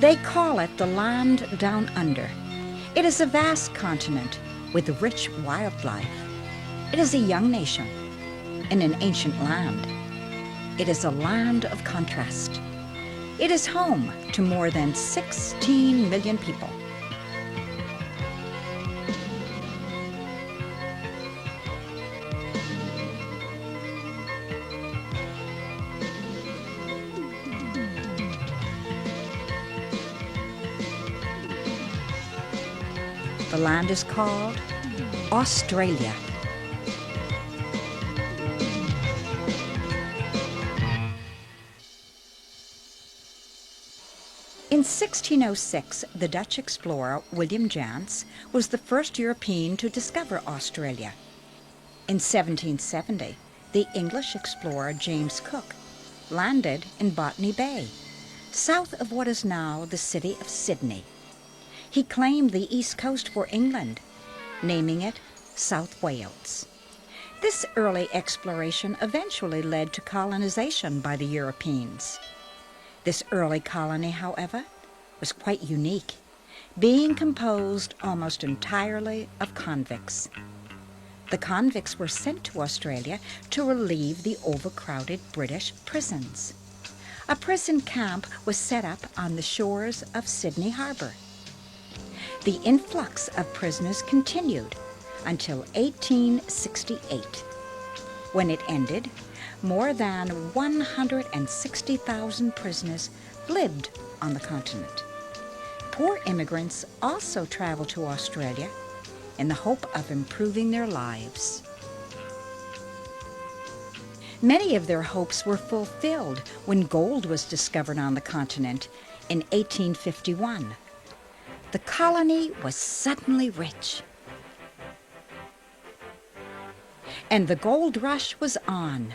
They call it the land down under. It is a vast continent with rich wildlife. It is a young nation in an ancient land. It is a land of contrast. It is home to more than 16 million people. The land is called Australia. In 1606, the Dutch explorer William Jansz was the first European to discover Australia. In 1770, the English explorer James Cook landed in Botany Bay, south of what is now the city of Sydney. He claimed the east coast for England, naming it South Wales. This early exploration eventually led to colonization by the Europeans. This early colony, however, was quite unique, being composed almost entirely of convicts. The convicts were sent to Australia to relieve the overcrowded British prisons. A prison camp was set up on the shores of Sydney Harbour. The influx of prisoners continued until 1868. When it ended, more than 160,000 prisoners lived on the continent. Poor immigrants also traveled to Australia in the hope of improving their lives. Many of their hopes were fulfilled when gold was discovered on the continent in 1851. The colony was suddenly rich. And the gold rush was on.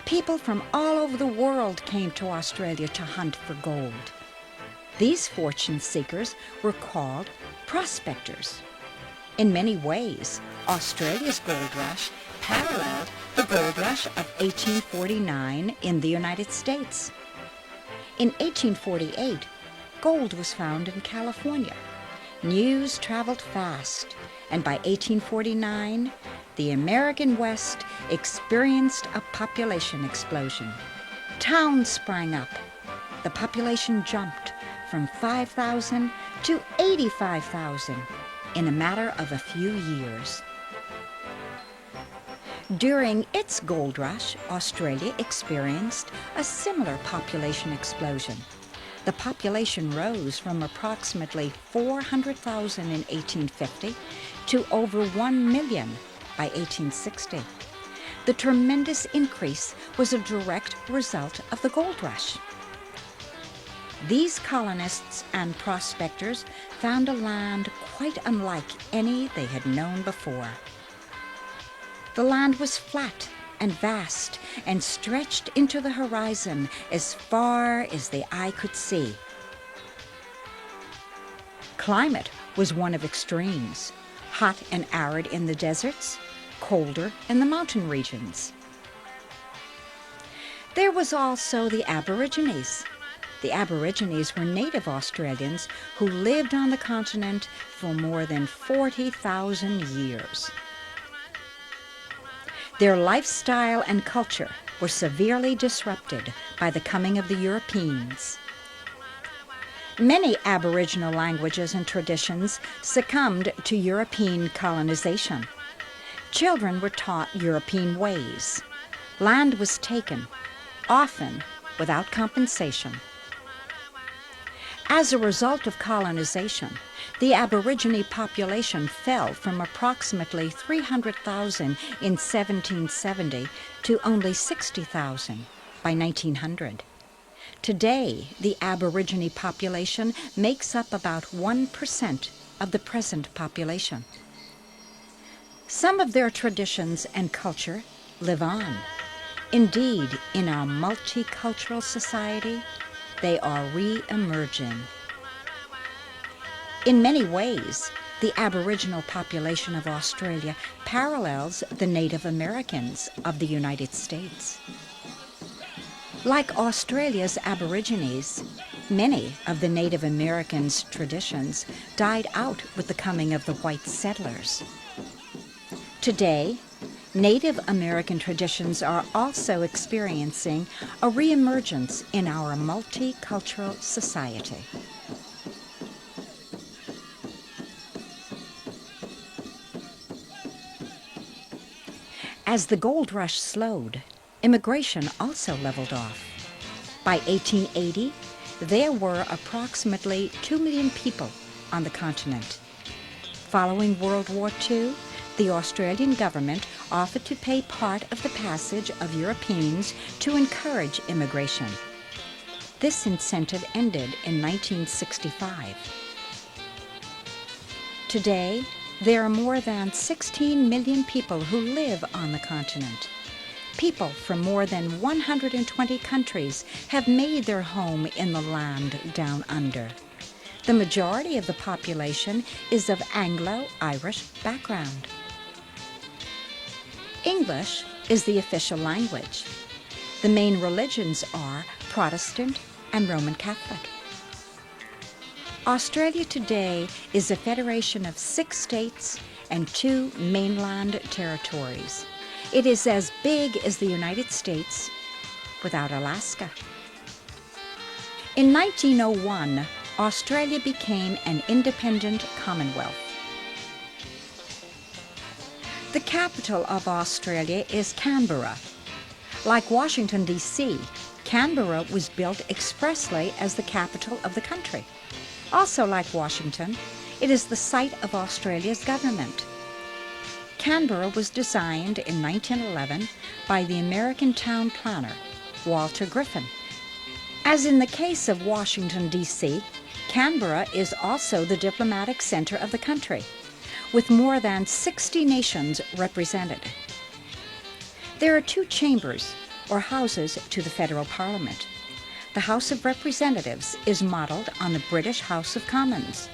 People from all over the world came to Australia to hunt for gold. These fortune seekers were called prospectors. In many ways, Australia's gold rush paralleled the gold rush of 1849 in the United States. In 1848, gold was found in California. News traveled fast, and by 1849, the American West experienced a population explosion. Towns sprang up. The population jumped from 5,000 to 85,000 in a matter of a few years. During its gold rush, Australia experienced a similar population explosion. The population rose from approximately 400,000 in 1850 to over 1 million by 1860. The tremendous increase was a direct result of the gold rush. These colonists and prospectors found a land quite unlike any they had known before. The land was flat and vast and stretched into the horizon as far as the eye could see. Climate was one of extremes, hot and arid in the deserts, colder in the mountain regions. There was also the Aborigines. The Aborigines were native Australians who lived on the continent for more than 40,000 years. Their lifestyle and culture were severely disrupted by the coming of the Europeans. Many Aboriginal languages and traditions succumbed to European colonization. Children were taught European ways. Land was taken, often without compensation. As a result of colonization, the Aborigine population fell from approximately 300,000 in 1770 to only 60,000 by 1900. Today, the Aborigine population makes up about 1% of the present population. Some of their traditions and culture live on. Indeed, in our multicultural society, they are re-emerging. In many ways, the Aboriginal population of Australia parallels the Native Americans of the United States. Like Australia's Aborigines, Many of the Native Americans' traditions died out with the coming of the white settlers. Today, Native American traditions are also experiencing a reemergence in our multicultural society. As the gold rush slowed, immigration also leveled off. By 1880, there were approximately 2 million people on the continent. Following World War II, the Australian government offered to pay part of the passage of Europeans to encourage immigration. This incentive ended in 1965. Today, there are more than 16 million people who live on the continent. People from more than 120 countries have made their home in the land down under. The majority of the population is of Anglo-Irish background. English is the official language. The main religions are Protestant and Roman Catholic. Australia today is a federation of 6 states and 2 mainland territories. It is as big as the United States without Alaska. In 1901, Australia became an independent commonwealth. The capital of Australia is Canberra. Like Washington, D.C., Canberra was built expressly as the capital of the country. Also like Washington, it is the site of Australia's government. Canberra was designed in 1911 by the American town planner, Walter Griffin. As in the case of Washington, D.C., Canberra is also the diplomatic center of the country, with more than 60 nations represented. There are 2 chambers, or houses, to the federal parliament. The House of Representatives is modeled on the British House of Commons.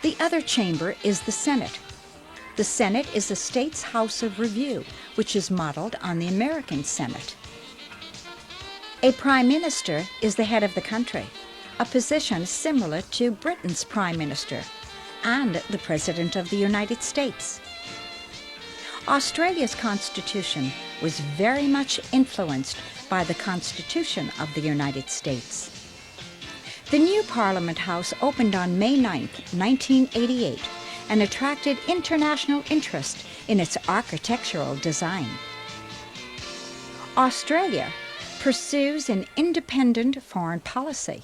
The other chamber is the Senate. The Senate is the state's House of Review, which is modeled on the American Senate. A Prime Minister is the head of the country, a position similar to Britain's Prime Minister and the President of the United States. Australia's constitution was very much influenced by the Constitution of the United States. The new Parliament House opened on May 9, 1988, and attracted international interest in its architectural design. Australia pursues an independent foreign policy.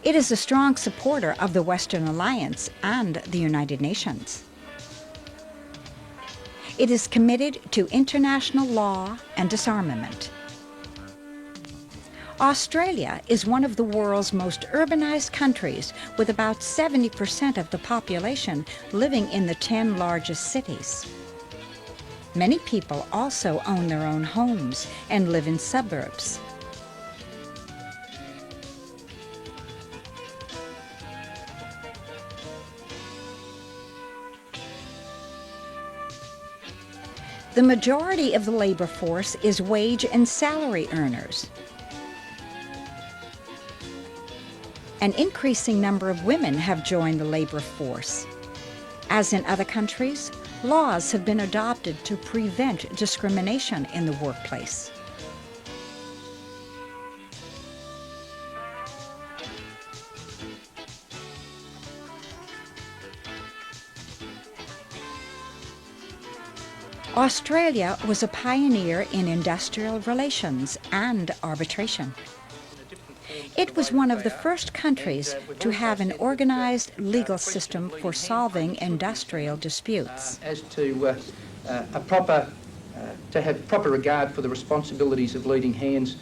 It is a strong supporter of the Western Alliance and the United Nations. It is committed to international law and disarmament. Australia is one of the world's most urbanized countries, with about 70% of the population living in the 10 largest cities. Many people also own their own homes and live in suburbs. The majority of the labor force is wage and salary earners. An increasing number of women have joined the labor force. As in other countries, laws have been adopted to prevent discrimination in the workplace. Australia was a pioneer in industrial relations and arbitration. It was one of the first countries to have an organized legal system for solving industrial disputes. As to to have proper regard for the responsibilities of leading hands.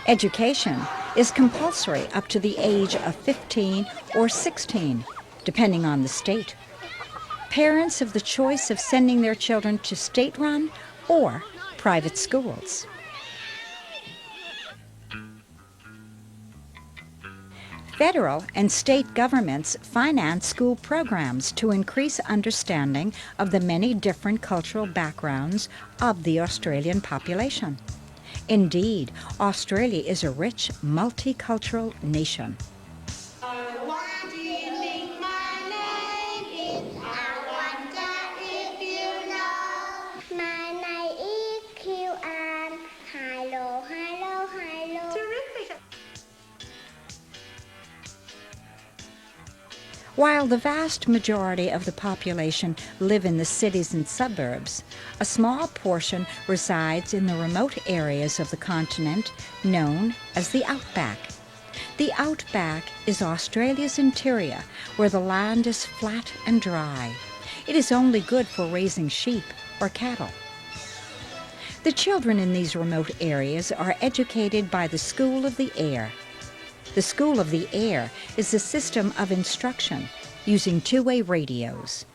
Education is compulsory up to the age of 15 or 16, depending on the state. Parents have the choice of sending their children to state-run or private schools. Federal and state governments finance school programs to increase understanding of the many different cultural backgrounds of the Australian population. Indeed, Australia is a rich, multicultural nation. What do you think my name is? I wonder if you know. My name is QM. Hello, hello, hello. Terrific. While the vast majority of the population live in the cities and suburbs, a small portion resides in the remote areas of the continent known as the outback. The outback is Australia's interior, where the land is flat and dry. It is only good for raising sheep or cattle. The children in these remote areas are educated by the School of the Air. The School of the Air is a system of instruction using two-way radios.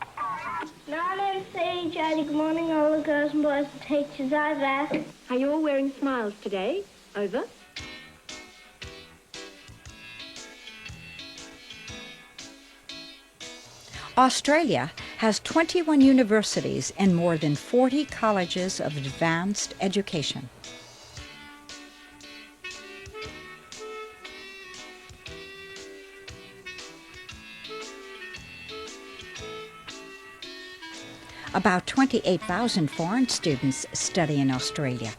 9MC, Jodie, good morning, all the girls and boys and teachers, over. Are you all wearing smiles today? Over. Australia has 21 universities and more than 40 colleges of advanced education. About 28,000 foreign students study in Australia.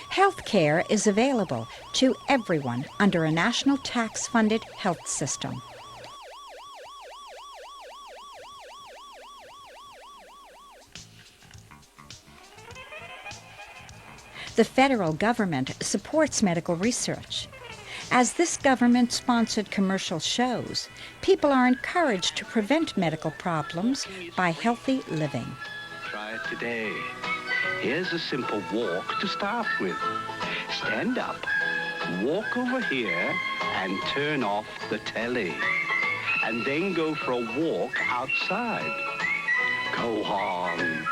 Health care is available to everyone under a national tax-funded health system. The federal government supports medical research. As this government-sponsored commercial shows, people are encouraged to prevent medical problems by healthy living. Try it today. Here's a simple walk to start with. Stand up, walk over here, and turn off the telly. And then go for a walk outside. Go on.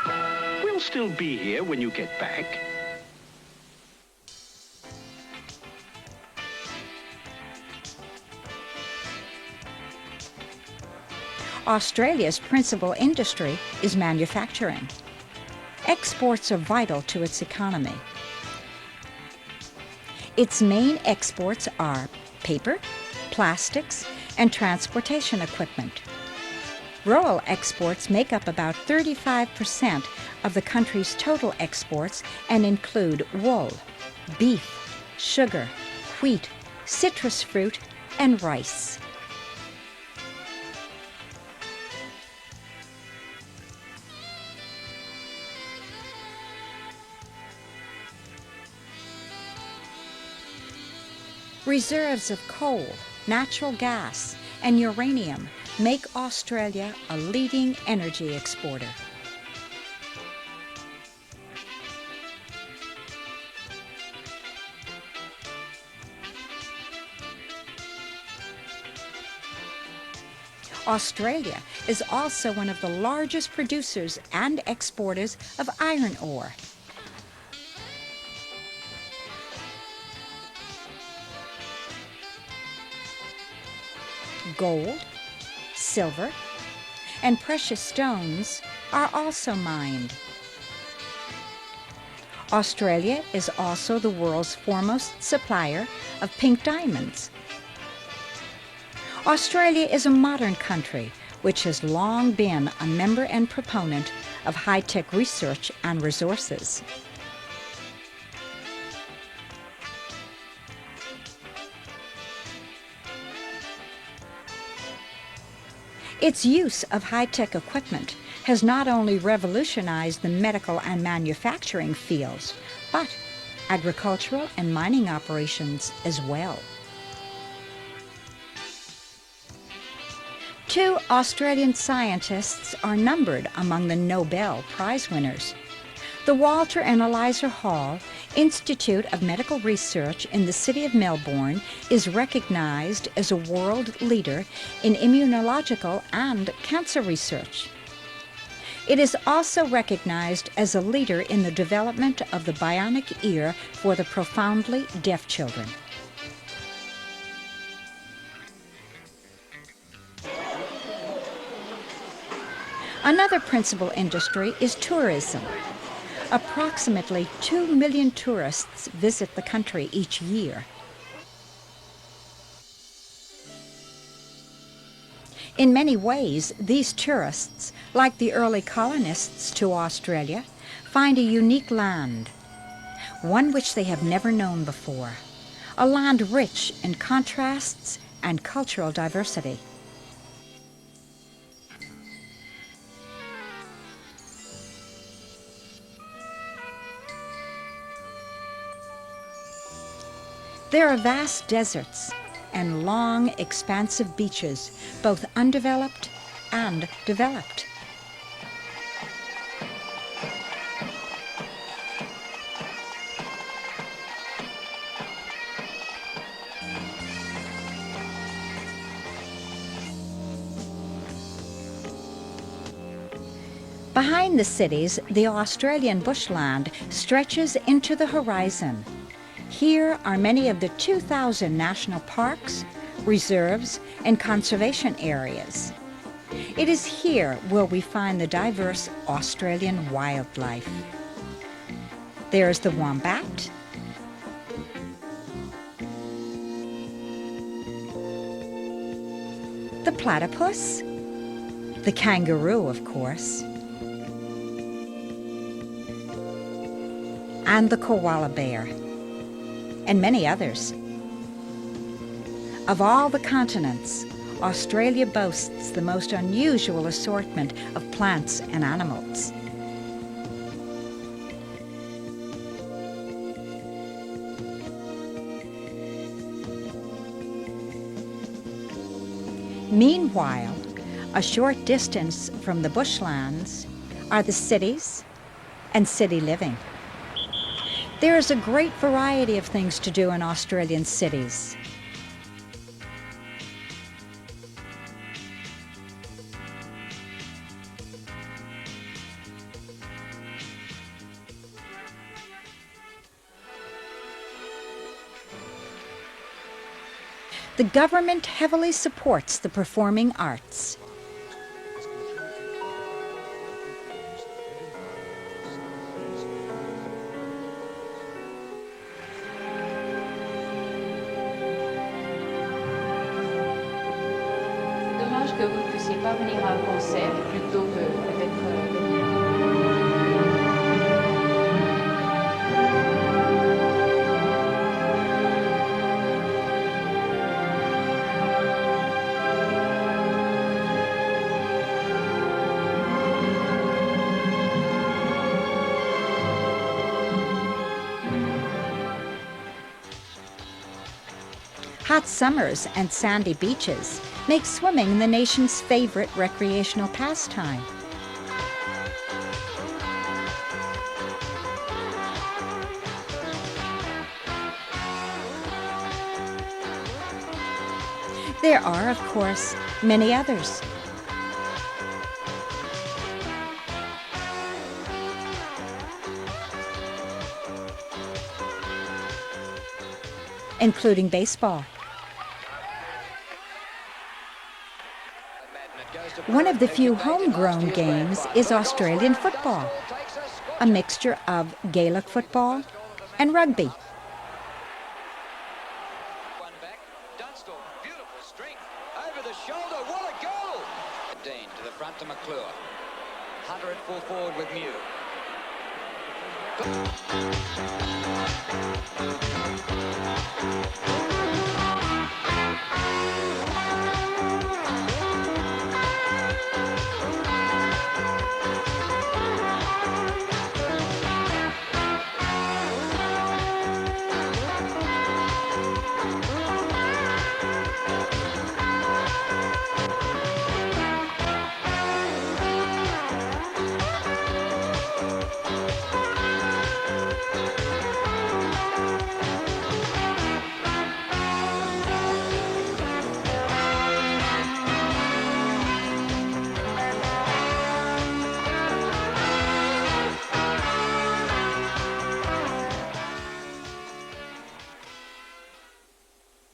We'll still be here when you get back. Australia's principal industry is manufacturing. Exports are vital to its economy. Its main exports are paper, plastics, and transportation equipment. Rural exports make up about 35% of the country's total exports and include wool, beef, sugar, wheat, citrus fruit, and rice. Reserves of coal, natural gas, and uranium make Australia a leading energy exporter. Australia is also one of the largest producers and exporters of iron ore. Gold, silver, and precious stones are also mined. Australia is also the world's foremost supplier of pink diamonds. Australia is a modern country which has long been a member and proponent of high-tech research and resources. Its use of high-tech equipment has not only revolutionized the medical and manufacturing fields, but agricultural and mining operations as well. 2 Australian scientists are numbered among the Nobel Prize winners. The Walter and Eliza Hall Institute of Medical Research in the city of Melbourne is recognized as a world leader in immunological and cancer research. It is also recognized as a leader in the development of the bionic ear for the profoundly deaf children. Another principal industry is tourism. Approximately 2 million tourists visit the country each year. In many ways, these tourists, like the early colonists to Australia, find a unique land, one which they have never known before, a land rich in contrasts and cultural diversity. There are vast deserts and long, expansive beaches, both undeveloped and developed. Behind the cities, the Australian bushland stretches into the horizon. Here are many of the 2,000 national parks, reserves, and conservation areas. It is here where we find the diverse Australian wildlife. There is the wombat, the platypus, the kangaroo, of course, and the koala bear, and many others. Of all the continents, Australia boasts the most unusual assortment of plants and animals. Meanwhile, a short distance from the bushlands are the cities and city living. There is a great variety of things to do in Australian cities. The government heavily supports the performing arts. Dommage que vous ne puissiez pas venir à un concert plutôt que d'être... Hot summers and sandy beaches make swimming the nation's favorite recreational pastime. There are, of course, many others. Including baseball. One of the few homegrown games is Australian football, a mixture of Gaelic football and rugby. One back, Dunstall, beautiful strength, over the shoulder, what a goal! Dean to the front to McClure. Hunter at full forward with Mew.